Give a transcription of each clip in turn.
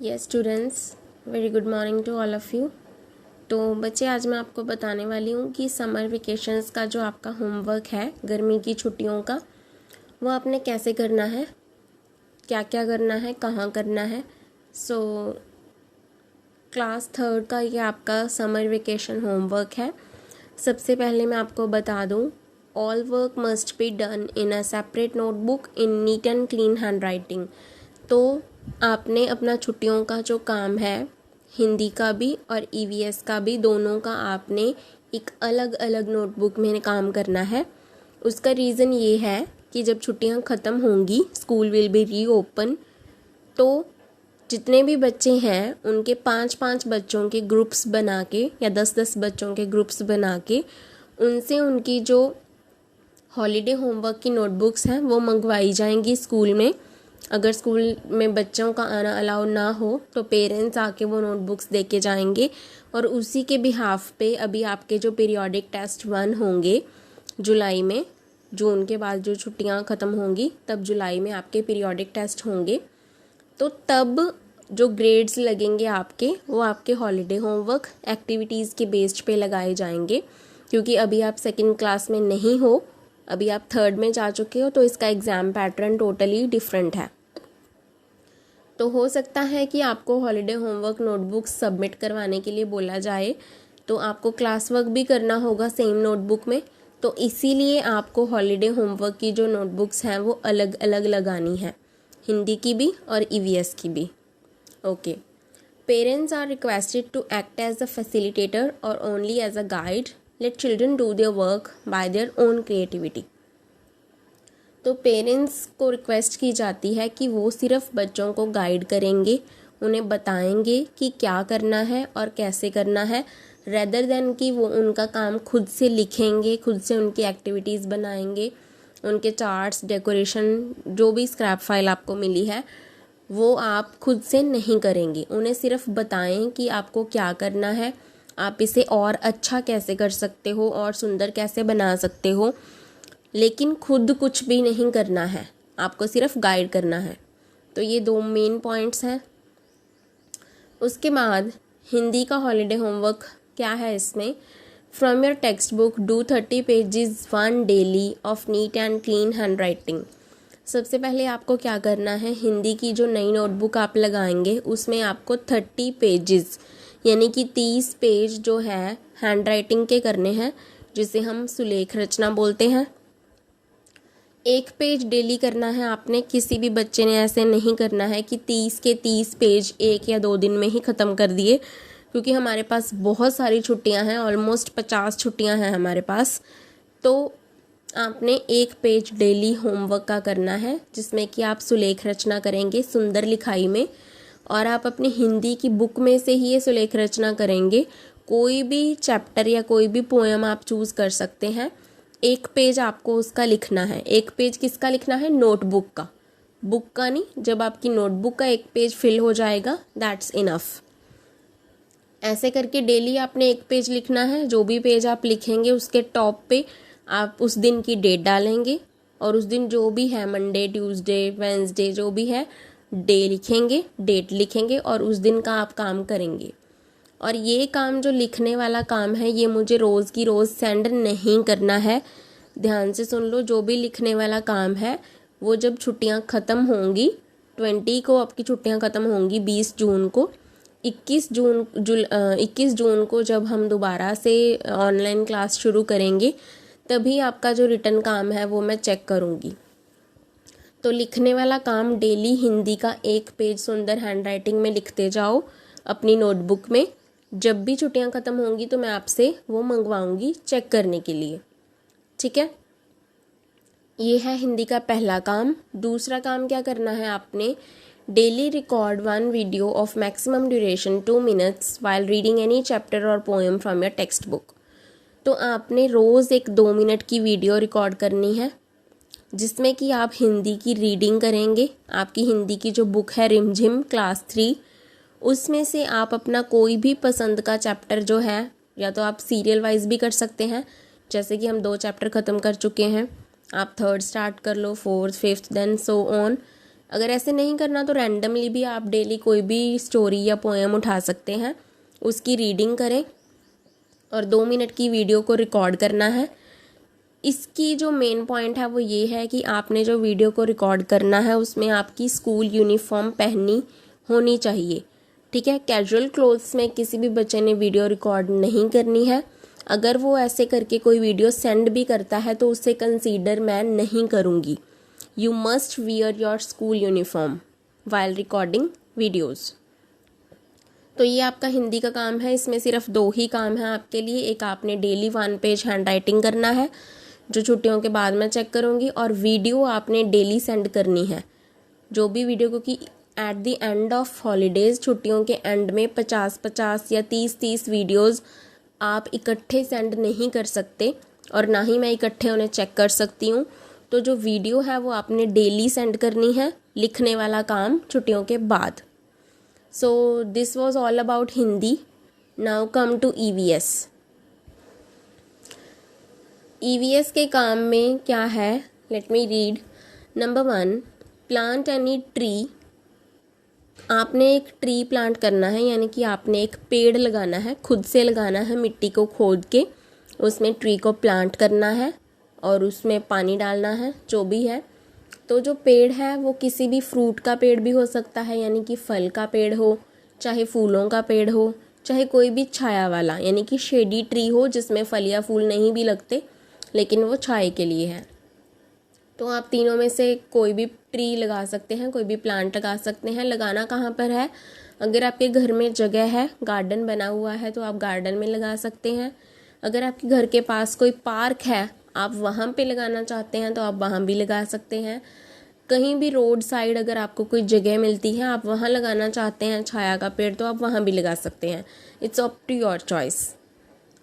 Yes students, very good morning to all of you. तो बच्चे, आज मैं आपको बताने वाली हूँ कि समर वेकेशंस का जो आपका होमवर्क है गर्मी की छुट्टियों का, वो आपने कैसे करना है, क्या क्या करना है, कहाँ करना है। सो क्लास थर्ड का ये आपका समर वेकेशन होमवर्क है। सबसे पहले मैं आपको बता दूँ, all work must be done in a separate notebook in NEET and clean hand writing. तो आपने अपना छुट्टियों का जो काम है, हिंदी का भी और ईवीएस का भी, दोनों का आपने एक अलग अलग नोटबुक में काम करना है। उसका रीज़न ये है कि जब छुट्टियां ख़त्म होंगी, स्कूल विल बी रीओपन, तो जितने भी बच्चे हैं उनके 5-5 बच्चों के ग्रुप्स बना के या 10-10 बच्चों के ग्रुप्स बना के उनसे उनकी जो हॉलीडे होमवर्क की नोटबुक्स हैं वो मंगवाई जाएंगी स्कूल में। अगर स्कूल में बच्चों का आना अलाउ ना हो तो पेरेंट्स आके वो नोटबुक्स दे के जाएंगे, और उसी के बिहाफ पे अभी आपके जो पीरियोडिक टेस्ट 1 होंगे जुलाई में, जून के बाद जो छुट्टियां ख़त्म होंगी तब जुलाई में आपके पीरियोडिक टेस्ट होंगे, तो तब जो ग्रेड्स लगेंगे आपके, वो आपके हॉलीडे होमवर्क एक्टिविटीज़ के बेस्ड पे लगाए जाएंगे। क्योंकि अभी आप सेकेंड क्लास में नहीं हो, अभी आप थर्ड में जा चुके हो, तो इसका एग्ज़ाम पैटर्न टोटली डिफरेंट है। तो हो सकता है कि आपको हॉलीडे होमवर्क नोटबुक्स सबमिट करवाने के लिए बोला जाए, तो आपको क्लास वर्क भी करना होगा सेम नोटबुक में। तो इसीलिए आपको हॉलीडे होमवर्क की जो नोटबुक्स हैं वो अलग अलग लगानी है, हिंदी की भी और ईवीएस की भी। Okay, parents are requested to act as a facilitator और only as a guide. Let children do their work by their own creativity. तो पेरेंट्स को रिक्वेस्ट की जाती है कि वो सिर्फ बच्चों को गाइड करेंगे, उन्हें बताएंगे कि क्या करना है और कैसे करना है, रेदर देन कि वो उनका काम खुद से लिखेंगे, खुद से उनकी एक्टिविटीज़ बनाएंगे। उनके चार्ट्स, डेकोरेशन, जो भी स्क्रैप फाइल आपको मिली है वो आप खुद से नहीं करेंगे। उन्हें सिर्फ बताएं कि आपको क्या करना है, आप इसे और अच्छा कैसे कर सकते हो और सुंदर कैसे बना सकते हो, लेकिन खुद कुछ भी नहीं करना है, आपको सिर्फ गाइड करना है। तो ये 2 मेन पॉइंट्स हैं। उसके बाद हिंदी का हॉलीडे होमवर्क क्या है इसमें, from your text book do 30 pages 1 daily of neat and clean hand writing. सबसे पहले आपको क्या करना है, हिंदी की जो नई नोटबुक आप लगाएंगे उसमें आपको 30 पेजेस यानी कि 30 पेज जो है हैंड राइटिंग के करने हैं, जिसे हम सुलेख रचना बोलते हैं। 1 पेज डेली करना है आपने। किसी भी बच्चे ने ऐसे नहीं करना है कि 30 के 30 पेज 1 या 2 दिन में ही ख़त्म कर दिए, क्योंकि हमारे पास बहुत सारी छुट्टियां हैं, ऑलमोस्ट 50 छुट्टियां हैं हमारे पास। तो आपने 1 पेज डेली होमवर्क का करना है, जिसमें कि आप सुलेख रचना करेंगे सुंदर लिखाई में, और आप अपनी हिंदी की बुक में से ही ये सुलेख रचना करेंगे। कोई भी चैप्टर या कोई भी पोएम आप चूज़ कर सकते हैं। 1 पेज आपको उसका लिखना है। 1 पेज किसका लिखना है, नोटबुक का, बुक का नहीं। जब आपकी नोटबुक का 1 पेज फिल हो जाएगा, दैट्स इनफ। ऐसे करके डेली आपने 1 पेज लिखना है। जो भी पेज आप लिखेंगे उसके टॉप पे आप उस दिन की डेट डालेंगे, और उस दिन जो भी है, मंडे, ट्यूसडे, वेंसडे, जो भी है, डे लिखेंगे, डेट लिखेंगे, और उस दिन का आप काम करेंगे। और ये काम, जो लिखने वाला काम है, ये मुझे रोज़ की रोज़ सेंड नहीं करना है। ध्यान से सुन लो, जो भी लिखने वाला काम है वो जब छुट्टियां ख़त्म होंगी, 20 को आपकी छुट्टियां ख़त्म होंगी, 20 जून को, 21 जून को जब हम दोबारा से ऑनलाइन क्लास शुरू करेंगे, तभी आपका जो रिटर्न काम है वो मैं चेक करूँगी। तो लिखने वाला काम डेली हिंदी का 1 पेज सुंदर हैंड राइटिंग में लिखते जाओ अपनी नोटबुक में। जब भी छुट्टियां ख़त्म होंगी तो मैं आपसे वो मंगवाऊंगी चेक करने के लिए, ठीक है। ये है हिंदी का पहला काम। दूसरा काम क्या करना है आपने, daily record 1 video of maximum duration 2 minutes while reading any chapter और poem from your text book. तो आपने रोज़ एक 2 मिनट की वीडियो रिकॉर्ड करनी है, जिसमें कि आप हिंदी की रीडिंग करेंगे। आपकी हिंदी की जो बुक है रिमझिम क्लास 3, उसमें से आप अपना कोई भी पसंद का चैप्टर जो है, या तो आप सीरियल वाइज भी कर सकते हैं, जैसे कि हम 2 चैप्टर ख़त्म कर चुके हैं, आप 3rd स्टार्ट कर लो, 4th, 5th, then so on. अगर ऐसे नहीं करना तो रैंडमली भी आप डेली कोई भी स्टोरी या पोएम उठा सकते हैं, उसकी रीडिंग करें और 2 मिनट की वीडियो को रिकॉर्ड करना है। इसकी जो मेन पॉइंट है वो ये है कि आपने जो वीडियो को रिकॉर्ड करना है उसमें आपकी स्कूल यूनिफॉर्म पहनी होनी चाहिए, ठीक है। कैजुअल क्लोथ्स में किसी भी बच्चे ने वीडियो रिकॉर्ड नहीं करनी है। अगर वो ऐसे करके कोई वीडियो सेंड भी करता है तो उसे कंसीडर मैं नहीं करूँगी। You must wear your school uniform while recording videos. तो ये आपका हिंदी का काम है। इसमें सिर्फ 2 ही काम है आपके लिए। एक, आपने डेली 1 पेज हैंड राइटिंग करना है जो छुट्टियों के बाद मैं चेक करूँगी, और वीडियो आपने डेली सेंड करनी है जो भी वीडियो, क्योंकि at the end of holidays, छुट्टियों के एंड में 50-50 या 30-30 वीडियोज़ आप इकट्ठे सेंड नहीं कर सकते और ना ही मैं इकट्ठे उन्हें चेक कर सकती हूँ। तो जो वीडियो है वो आपने डेली सेंड करनी है, लिखने वाला काम छुट्टियों के बाद। So this was all about Hindi. Now come to EVS. EVS के काम में क्या है? Let me read. Number 1, plant any tree. आपने एक ट्री प्लांट करना है, यानी कि आपने एक पेड़ लगाना है, खुद से लगाना है, मिट्टी को खोद के उसमें ट्री को प्लांट करना है और उसमें पानी डालना है, जो भी है। तो जो पेड़ है वो किसी भी फ्रूट का पेड़ भी हो सकता है, यानी कि फल का पेड़ हो, चाहे फूलों का पेड़ हो, चाहे कोई भी छाया वाला यानी कि शेडी ट्री हो जिसमें फल या फूल नहीं भी लगते लेकिन वो छाए के लिए है। तो आप तीनों में से कोई भी ट्री लगा सकते हैं, कोई भी प्लांट लगा सकते हैं। लगाना कहाँ पर है? अगर आपके घर में जगह है, गार्डन बना हुआ है, तो आप गार्डन में लगा सकते हैं। अगर आपके घर के पास कोई पार्क है, आप वहाँ पे लगाना चाहते हैं तो आप वहाँ भी लगा सकते हैं। कहीं भी रोड साइड अगर आपको कोई जगह मिलती है, आप वहाँ लगाना चाहते हैं छाया का पेड़, तो आप वहाँ भी लगा सकते हैं। It's up to your choice.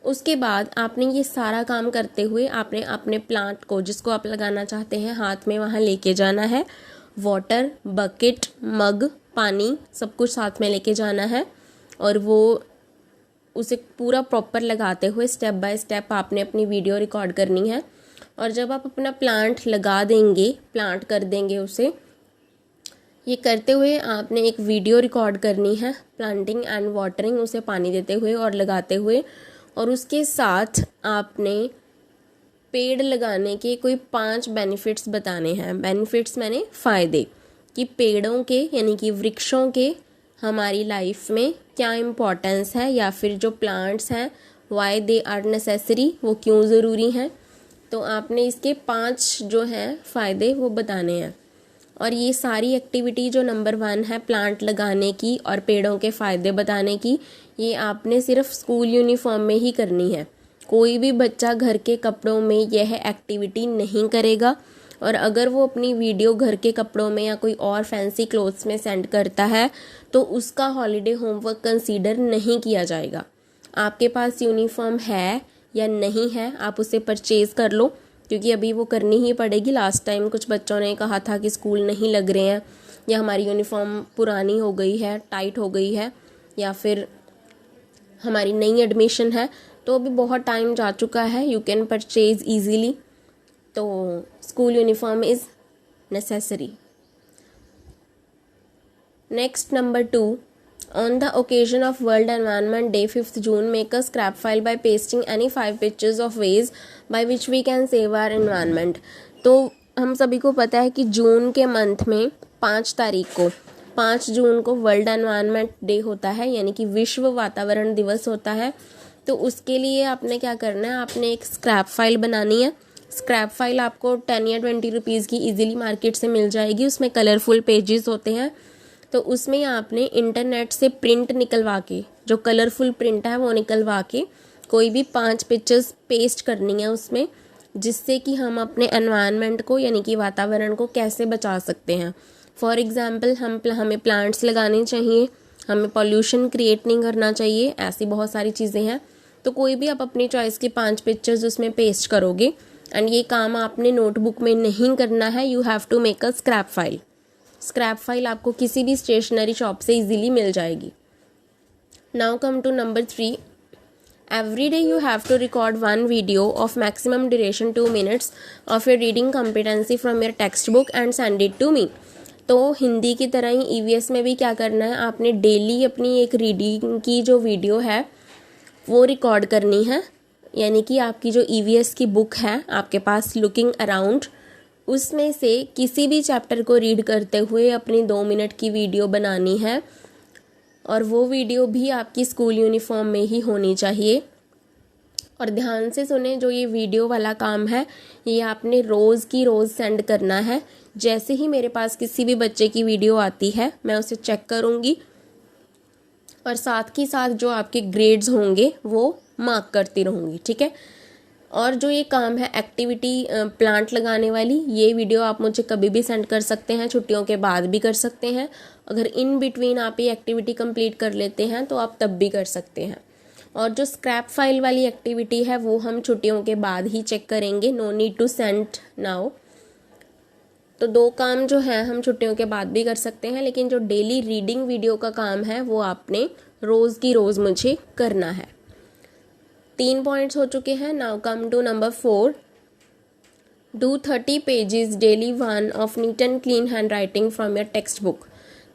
उसके बाद आपने ये सारा काम करते हुए आपने अपने प्लांट को, जिसको आप लगाना चाहते हैं, हाथ में वहाँ लेके जाना है। वाटर, बकेट, मग, पानी सब कुछ साथ में लेके जाना है और वो उसे पूरा प्रॉपर लगाते हुए स्टेप बाय स्टेप आपने अपनी वीडियो रिकॉर्ड करनी है। और जब आप अपना प्लांट लगा देंगे, प्लांट कर देंगे उसे, ये करते हुए आपने एक वीडियो रिकॉर्ड करनी है, प्लांटिंग एंड वाटरिंग, उसे पानी देते हुए और लगाते हुए। और उसके साथ आपने पेड़ लगाने के कोई 5 बेनिफिट्स बताने हैं। बेनिफिट्स मैंने फ़ायदे, कि पेड़ों के यानी कि वृक्षों के हमारी लाइफ में क्या इम्पोर्टेंस है, या फिर जो प्लांट्स हैं वाई दे आर नेसेसरी, वो क्यों ज़रूरी हैं। तो आपने इसके 5 जो हैं फ़ायदे वो बताने हैं। और ये सारी एक्टिविटी जो नंबर 1 है प्लांट लगाने की और पेड़ों के फ़ायदे बताने की, ये आपने सिर्फ स्कूल यूनिफॉर्म में ही करनी है। कोई भी बच्चा घर के कपड़ों में यह एक्टिविटी नहीं करेगा। और अगर वो अपनी वीडियो घर के कपड़ों में या कोई और फैंसी क्लोथ्स में सेंड करता है तो उसका हॉलीडे होमवर्क कंसीडर नहीं किया जाएगा। आपके पास यूनिफॉर्म है या नहीं है, आप उसे परचेज़ कर लो, क्योंकि अभी वो करनी ही पड़ेगी। लास्ट टाइम कुछ बच्चों ने कहा था कि स्कूल नहीं लग रहे हैं, या हमारी यूनिफॉर्म पुरानी हो गई है, टाइट हो गई है, या फिर हमारी नई एडमिशन है। तो अभी बहुत टाइम जा चुका है, यू कैन परचेज ईजीली। तो school uniform is necessary. Next number 2, on the occasion of World Environment Day 5th June, make a scrap file by pasting any 5 pictures of ways by which we can save our environment। तो हम सभी को पता है कि जून के month में 5 जून को वर्ल्ड एनवायरनमेंट डे होता है, यानी कि विश्व वातावरण दिवस होता है। तो उसके लिए आपने क्या करना है, आपने एक स्क्रैप फाइल बनानी है। स्क्रैप फाइल आपको 10 या 20 रुपीज़ की इजीली मार्केट से मिल जाएगी। उसमें कलरफुल पेजेस होते हैं, तो उसमें आपने इंटरनेट से प्रिंट निकलवा के, जो कलरफुल प्रिंट है वो निकलवा के कोई भी 5 पिक्चर्स पेस्ट करनी है उसमें, जिससे कि हम अपने एनवायरनमेंट को यानी कि वातावरण को कैसे बचा सकते हैं। फॉर एग्जांपल हमें प्लांट्स लगाने चाहिए, हमें पॉल्यूशन क्रिएट नहीं करना चाहिए, ऐसी बहुत सारी चीज़ें हैं। तो कोई भी आप अपनी चॉइस की 5 पिक्चर्स उसमें पेस्ट करोगे। एंड ये काम आपने नोटबुक में नहीं करना है, you have to make a scrap file. Scrap file आपको किसी भी स्टेशनरी शॉप से इजीली मिल जाएगी। Now come to number 3, every day you have to record 1 video of maximum duration 2 minutes of your reading competency from your textbook and send it to me। तो हिंदी की तरह ही EVS में भी क्या करना है, आपने डेली अपनी एक रीडिंग की जो वीडियो है वो रिकॉर्ड करनी है। यानी कि आपकी जो ईवीएस की बुक है आपके पास लुकिंग अराउंड, उसमें से किसी भी चैप्टर को रीड करते हुए अपनी 2 मिनट की वीडियो बनानी है, और वो वीडियो भी आपकी स्कूल यूनिफॉर्म में ही होनी चाहिए। और ध्यान से सुने, जो ये वीडियो वाला काम है ये आपने रोज़ की रोज़ सेंड करना है। जैसे ही मेरे पास किसी भी बच्चे की वीडियो आती है मैं उसे चेक करूँगी और साथ ही साथ जो आपके ग्रेड्स होंगे वो मार्क करती रहूँगी, ठीक है। और जो ये काम है एक्टिविटी प्लांट लगाने वाली, ये वीडियो आप मुझे कभी भी सेंड कर सकते हैं, छुट्टियों के बाद भी कर सकते हैं। अगर इन बिटवीन आप ये एक्टिविटी कंप्लीट कर लेते हैं तो आप तब भी कर सकते हैं। और जो स्क्रैप फाइल वाली एक्टिविटी है वो हम छुट्टियों के बाद ही चेक करेंगे, no need to send now. तो 2 काम जो है हम छुट्टियों के बाद भी कर सकते हैं, लेकिन जो डेली रीडिंग वीडियो का काम है वो आपने रोज़ की रोज़ मुझे करना है। 3 पॉइंट्स हो चुके हैं। Now come to number 4, do 30 pages daily 1 of neat and clean handwriting from your text book.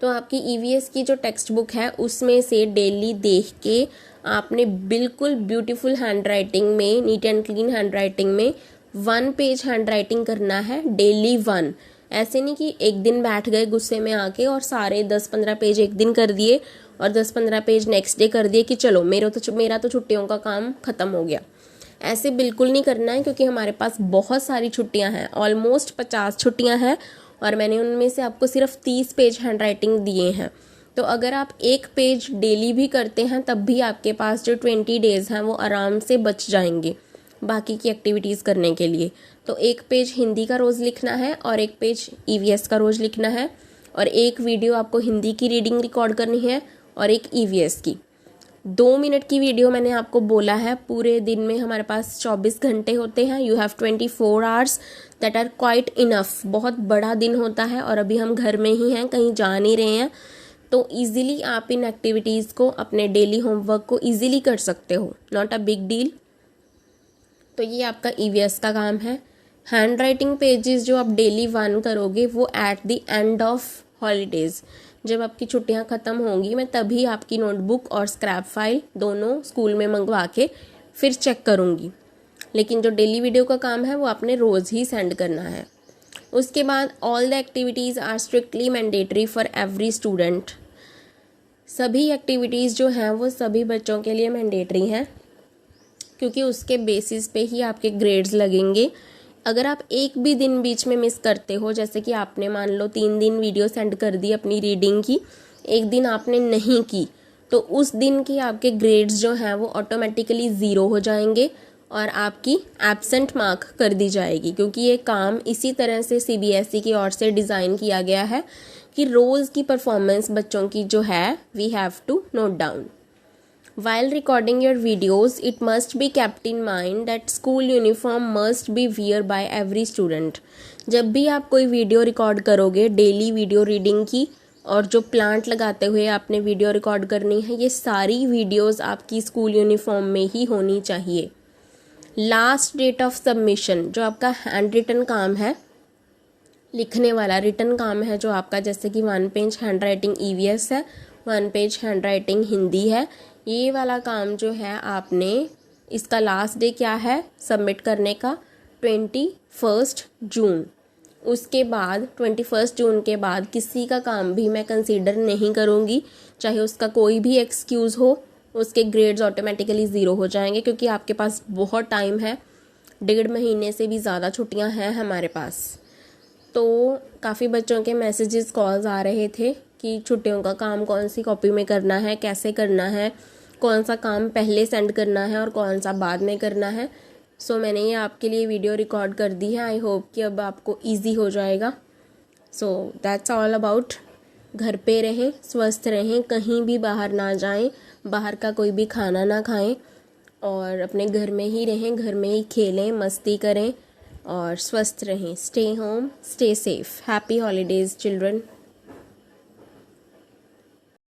तो आपकी ईवीएस की जो टेक्स्ट बुक है उसमें से डेली देख के आपने बिल्कुल ब्यूटीफुल हैंड राइटिंग में, NEET and clean hand writing में 1 पेज हैंड राइटिंग करना है, डेली 1। ऐसे नहीं कि एक दिन बैठ गए गुस्से में आके और सारे 10-15 पेज एक दिन कर दिए और 10-15 पेज नेक्स्ट डे कर दिए कि चलो मेरा तो छुट्टियों का काम ख़त्म हो गया। ऐसे बिल्कुल नहीं करना है, क्योंकि हमारे पास बहुत सारी छुट्टियां हैं, ऑलमोस्ट 50 छुट्टियां हैं और मैंने उनमें से आपको सिर्फ 30 पेज हैंड राइटिंग दिए हैं। तो अगर आप 1 पेज डेली भी करते हैं तब भी आपके पास जो 20 डेज़ हैं वो आराम से बच जाएंगे बाकी की एक्टिविटीज़ करने के लिए। तो 1 पेज हिंदी का रोज़ लिखना है और 1 पेज ईवीएस का रोज़ लिखना है, और 1 वीडियो आपको हिंदी की रीडिंग रिकॉर्ड करनी है और 1 ईवीएस की। 2 मिनट की वीडियो मैंने आपको बोला है, पूरे दिन में हमारे पास 24 घंटे होते हैं। You have 24 hours that are quite enough. बहुत बड़ा दिन होता है और अभी हम घर में ही हैं, कहीं जा नहीं रहे हैं, तो इजीली आप इन एक्टिविटीज़ को, अपने डेली होमवर्क को इजीली कर सकते हो, नॉट अ बिग डील। तो ये आपका ईवीएस का काम है। हैंड राइटिंग पेजेस जो आप डेली 1 करोगे वो at the end of holidays, जब आपकी छुट्टियां ख़त्म होंगी मैं तभी आपकी नोटबुक और स्क्रैप फाइल दोनों स्कूल में मंगवा के फिर चेक करूँगी। लेकिन जो डेली वीडियो का काम है वो आपने रोज़ ही सेंड करना है। उसके बाद all the activities are strictly mandatory for every student. सभी एक्टिविटीज़ जो हैं वो सभी बच्चों के लिए मैंडेटरी हैं, क्योंकि उसके बेसिस पे ही आपके ग्रेड्स लगेंगे। अगर आप एक भी दिन बीच में मिस करते हो, जैसे कि आपने मान लो 3 दिन वीडियो सेंड कर दी अपनी रीडिंग की, एक दिन आपने नहीं की, तो उस दिन की आपके ग्रेड्स जो हैं वो ऑटोमेटिकली 0 हो जाएंगे और आपकी एब्सेंट मार्क कर दी जाएगी। क्योंकि ये काम इसी तरह से सीबीएसई की ओर से डिज़ाइन किया गया है कि रोज़ की परफॉर्मेंस बच्चों की जो है we have to note down. While recording your videos, it must be kept in mind that school uniform must be wear by every student. जब भी आप कोई वीडियो रिकॉर्ड करोगे, डेली वीडियो रीडिंग की और जो प्लांट लगाते हुए आपने वीडियो रिकॉर्ड करनी है, ये सारी वीडियोस आपकी स्कूल यूनिफॉर्म में ही होनी चाहिए। लास्ट डेट ऑफ सबमिशन, जो आपका हैंड रिटन काम है, लिखने वाला रिटन काम है जो आपका, जैसे कि 1 पेज हैंड राइटिंग ईवीएस है, 1 पेज हैंड राइटिंग हिंदी है, ये वाला काम जो है आपने, इसका लास्ट डे क्या है सबमिट करने का, 21 जून। उसके बाद 21 जून के बाद किसी का काम भी मैं कंसीडर नहीं करूँगी, चाहे उसका कोई भी एक्सक्यूज़ हो, उसके ग्रेड्स ऑटोमेटिकली 0 हो जाएंगे, क्योंकि आपके पास बहुत टाइम है, 1.5 महीने से भी ज़्यादा छुट्टियां हैं हमारे पास। तो काफ़ी बच्चों के मैसेजेस, कॉल्स आ रहे थे कि छुट्टियों का काम कौन सी कॉपी में करना है, कैसे करना है, कौन सा काम पहले सेंड करना है और कौन सा बाद में करना है। सो मैंने ये आपके लिए वीडियो रिकॉर्ड कर दी है। आई होप कि अब आपको इजी हो जाएगा। So that's all about. घर पे रहें, स्वस्थ रहें, कहीं भी बाहर ना जाएं, बाहर का कोई भी खाना ना खाएं और अपने घर में ही रहें, घर में ही खेलें, मस्ती करें और स्वस्थ रहें। Stay home, stay safe. Happy holidays children.